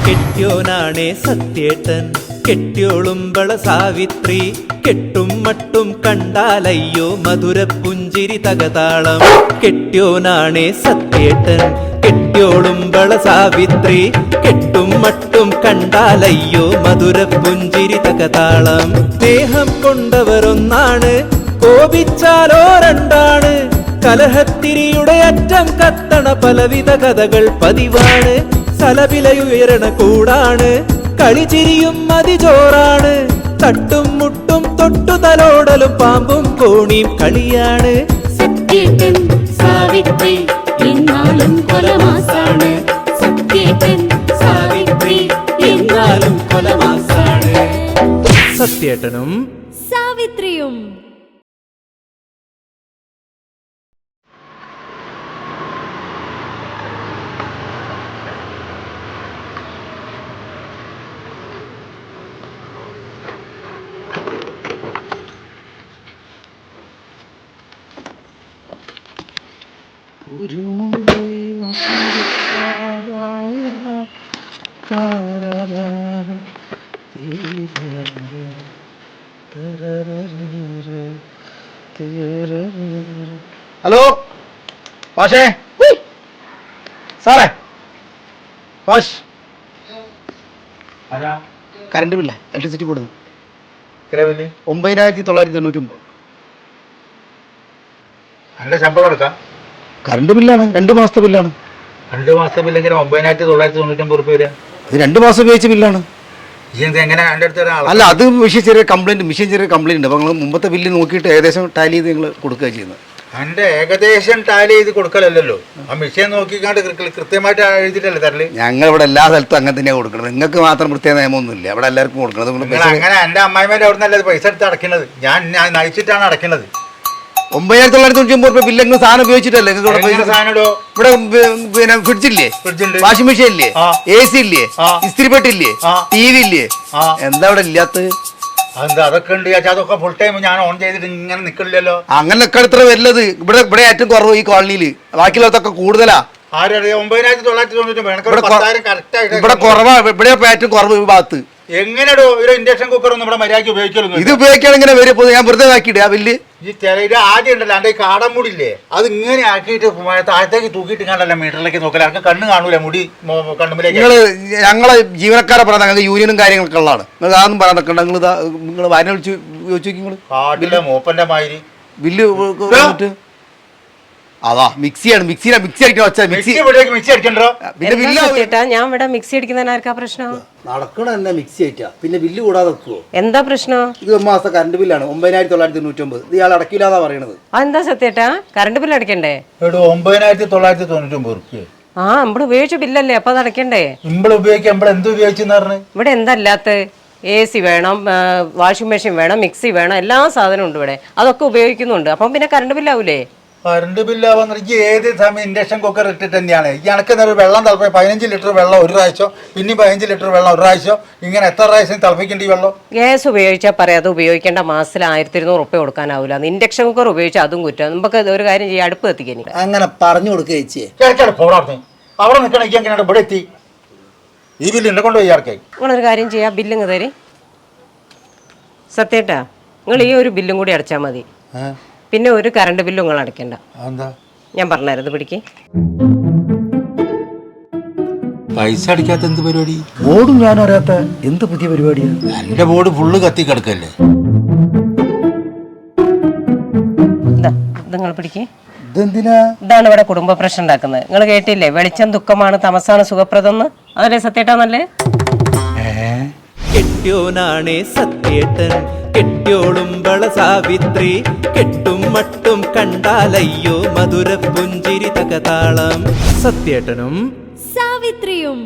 കെട്ടിയോനാണേ സത്യേട്ടൻ കെട്ടിയോളുമ്പള സാവിത്രി കെട്ടും മട്ടും കണ്ടാലയ്യോ മധുര പുഞ്ചിരി തകതാളം കെട്ടിയോനാണേ സത്യേട്ടൻ കെട്ടിയോളുമ്പള സാവിത്രി കെട്ടും മട്ടും കണ്ടാലയ്യോ മധുര പുഞ്ചിരി തകതാളം സ്നേഹം കൊണ്ടവരൊന്നാണ് കോപിച്ചാലോ രണ്ടാണ് കലഹത്തിരിയുടെ അറ്റം കത്തണ പലവിധ കഥകൾ പതിവാണ് സലപിലയുയരണ കൂടാണ് കളിചിരിയും മതിജോറാണ് തട്ടും മുട്ടും തൊട്ടു തലോടലും പാമ്പും കോണിയും കളിയാണ് സത്യേട്ടൻ സാവിത്രി എന്നാലും കൊലമാസാണ് സത്യേട്ടൻ സാവിത്രി എന്നാലും കൊലമാസാണ് സത്യേട്ടനും സാവിത്രിയും ഹലോ പാഷേ സാറേ പാഷ് കറണ്ട് ബില്ല ഇലക്ട്രിസിറ്റി ബോർഡ് 9999. എന്റെ ശമ്പളം എടുക്കാം. കറണ്ട് ബില്ലാണ്, 2 മാസത്തെ ബില്ലാണ്. 2 മാസത്തെ ബില്ലെങ്കിൽ 9999 രൂപ വരിക. ഇത് 2 മാസം ഉപയോഗിച്ച ബില്ലാണ്. എങ്ങനെ എന്റെ അടുത്ത് അല്ല, അത് മെഷീൻ ചെറിയ കംപ്ലൈന്റ് ഉണ്ട്. അപ്പൊ നിങ്ങൾ മുമ്പത്തെ ബില്ല് നോക്കിയിട്ട് ഏകദേശം ടാലി ചെയ്ത് നിങ്ങൾ കൊടുക്കുക ചെയ്യുന്നത്. എന്റെ ഏകദേശം ടാലി ചെയ്ത് കൊടുക്കലല്ലോ, ആ മെഷീൻ നോക്കിക്കാണ്ട് കൃത്യമായിട്ട് എഴുതിട്ടല്ലേ തരല്. ഞങ്ങൾ ഇവിടെ എല്ലാ സ്ഥലത്തും അങ്ങനെ തന്നെയാണ് കൊടുക്കുന്നത്. നിങ്ങൾക്ക് മാത്രം പ്രത്യേക നിയമമൊന്നുമില്ല, ഇവിടെ എല്ലാവർക്കും കൊടുക്കുന്നത്. അങ്ങനെ എന്റെ അമ്മായിമാരുടെ അവിടെ നിന്നല്ലേ പൈസ എടുത്ത് അടയ്ക്കുന്നത്, ഞാൻ നയിച്ചിട്ടാണ് അടയ്ക്കുന്നത്. 9999 രൂപ ബില്ല് നിങ്ങൾ സാധനം ഉപയോഗിച്ചിട്ടല്ലേ ഇവിടെ പിന്നെ ഫ്രിഡ്ജില്ലേ, വാഷിംഗ് മെഷീൻ ഇല്ലേ, AC ഇല്ലേ, ഇസ്തിരിപ്പെട്ടില്ലേ, TV ഇല്ലേ, എന്താ ഇവിടെ ഇല്ലാത്തത്? അതൊക്കെ ഉണ്ട്. അതൊക്കെ ഫുൾ ടൈം ഞാൻ ഓൺ ചെയ്തിട്ട് ഇങ്ങനെ നിൽക്കില്ലല്ലോ. അങ്ങനെ എത്ര വല്ലത് ഇവിടെ ഏറ്റവും കുറവ് ഈ കോളനിയിൽ, ബാക്കിയുള്ളതൊക്കെ കൂടുതലാ. ആരറിയാം? 9999 ഇവിടെ കുറവാ. ഇവിടെ ഏറ്റവും കുറവ് ഈ ഭാഗത്ത്. എങ്ങനെയോ ഒരു ഇൻഡക്ഷൻ കുക്കർ ഒന്നും ഇവിടെ മര്യാദയ്ക്ക് ഉപയോഗിക്കലൊന്നും. ഇത് ഉപയോഗിക്കാൻ ഇങ്ങനെ വരും. ഞാൻ വെറുതെ ആക്കിയിട്ടേ ആ ബില്ല്. ഈ ചില ആദ്യം ഉണ്ടല്ലോ എന്റെ ഈ കാടമുടില്ലേ, അത് ഇങ്ങനെ ആക്കിയിട്ട് താഴത്തേക്ക് തൂക്കിയിട്ട് കണ്ടല്ലോ മീറ്ററിലേക്ക് നോക്കല. ആർക്ക് കണ്ണ് കാണൂല മുടി കണ്ണുമ്പിലേക്ക്. ഞങ്ങളെ ജീവനക്കാരെ പറയാം, ഞങ്ങൾക്ക് യൂണിയനും കാര്യങ്ങളൊക്കെ ഉള്ളതാണ്. നിങ്ങൾ അതൊന്നും പറയാൻ നിൽക്കണ്ട. നിങ്ങൾ വായന വിളിച്ച് ചോദിച്ചു നിങ്ങൾ കാട്ടിലെ മൂപ്പന്റെ മാതിരി ബില്ല്. അതാ മിക്സിയാണ്, മിക്സി അടിക്കണം. മിക്സി അടിക്കണ്ടോ? പിന്നെ ബില്ല് ഞാൻ ഇവിടെ മിക്സി അടിക്കുന്നതിന് ആർക്കാ പ്രശ്നം? നടക്കണ തന്നെ മിക്സി ആയിട്ടാ. പിന്നെ ബില്ല് കൂടാതെ വെക്കുവോ? എന്താ പ്രശ്നം? ഇത് 1 മാസത്തെ കറണ്ട് ബില്ലാണ് 9999. ഇത് ഇയാൾ അടക്കില്ലാന്നാ പറയണത്. അതെന്താ സത്യേട്ടാ? Current bill അടക്കണ്ടേ? 9999 റുപ്യ. ആ, നമ്മള് ഉപയോഗിച്ച ബില്ലല്ലേ, അപ്പൊ അത് അടക്കണ്ടേ? എന്ത് ഉപയോഗിച്ചെന്ന് പറഞ്ഞു? ഇവിടെ എന്തല്ലാത്ത AC വേണം, വാഷിംഗ് മെഷീൻ വേണം, മിക്സി വേണം, എല്ലാ സാധനവും ഉണ്ട് ഇവിടെ. അതൊക്കെ ഉപയോഗിക്കുന്നുണ്ട്. അപ്പം പിന്നെ കറണ്ട് ബില്ലാവൂലേ? കറണ്ട് ബില്ലാവാന്ന് പറഞ്ഞാൽ ഏത് സമയം ഇൻഡക്ഷൻ കുക്കർ ഇട്ടിട്ട് തന്നെയാണ്. ഈ കണക്ക് വെള്ളം തിളപ്പി 15 ലിറ്റർ വെള്ളം ഒരു പ്രാവശ്യം, പിന്നെ 15 ലിറ്റർ വെള്ളം ഒരു പ്രാവശ്യം, ഇങ്ങനെ എത്ര പ്രാവശ്യം തിളപ്പിക്കേണ്ടി വെള്ളം? ഗ്യാസ് ഉപയോഗിച്ചാൽ പറയാം, അത് ഉപയോഗിക്കേണ്ട മാസത്തിൽ 1200 റുപ്യ കൊടുക്കാനാവില്ല. ഇൻഡക്ഷൻ കുക്കർ ഉപയോഗിച്ചാൽ അതും കുറ്റം. നമുക്ക് ഒരു കാര്യം ചെയ്യാം, അടുപ്പ് എത്തിക്കാൻ അങ്ങനെ പറഞ്ഞു കൊടുക്കുക ചേച്ചി. അവിടെ നിൽക്കണ എങ്ങനെയാണ് ഇവിടെ എത്തി? ഈ ബില്ല് എന്നെ കൊണ്ട് പോയി ആർക്കായി? നിങ്ങളൊരു കാര്യം ചെയ്യാം, ബില്ലിങ് തരി. സത്യേട്ടാ, നിങ്ങൾ ഈ ഒരു ബില്ലും കൂടി അടച്ചാൽ മതി. പിന്നെ ഒരു കറണ്ട് ബില്ലും നിങ്ങൾ അടയ്ക്കണ്ട. ഞാൻ പറഞ്ഞായിരുന്നു, പിടിക്ക്. പൈസ അടിക്കാത്ത എന്ത് പരിപാടി? ബോർഡും ഞാനും അറിയാത്ത എന്ത് പുതിയ പരിപാടിയാണ്? എന്റെ ബോർഡ് ഫുള്ള് കത്തി കിടക്കല്ലേ. നിങ്ങൾ പിടിക്ക്. ഇതെന്തിനാ? ഇതാണ് ഇവിടെ കുടുംബ പ്രശ്നം ഉണ്ടാക്കുന്നത്. നിങ്ങൾ കേട്ടില്ലേ, വെളിച്ചം ദുഃഖമാണ്, തമസാണ് സുഖപ്രദം. അതല്ലേ സത്യേട്ടാന്നല്ലേ? കെട്ടിയോനാണേ സത്യേട്ടൻ കെട്ടിയോളുമ്പള സാവിത്രി കെട്ടും മട്ടും കണ്ടാലയ്യോ മധുര പുഞ്ചിരി തകതാളം സത്യേട്ടനും സാവിത്രിയും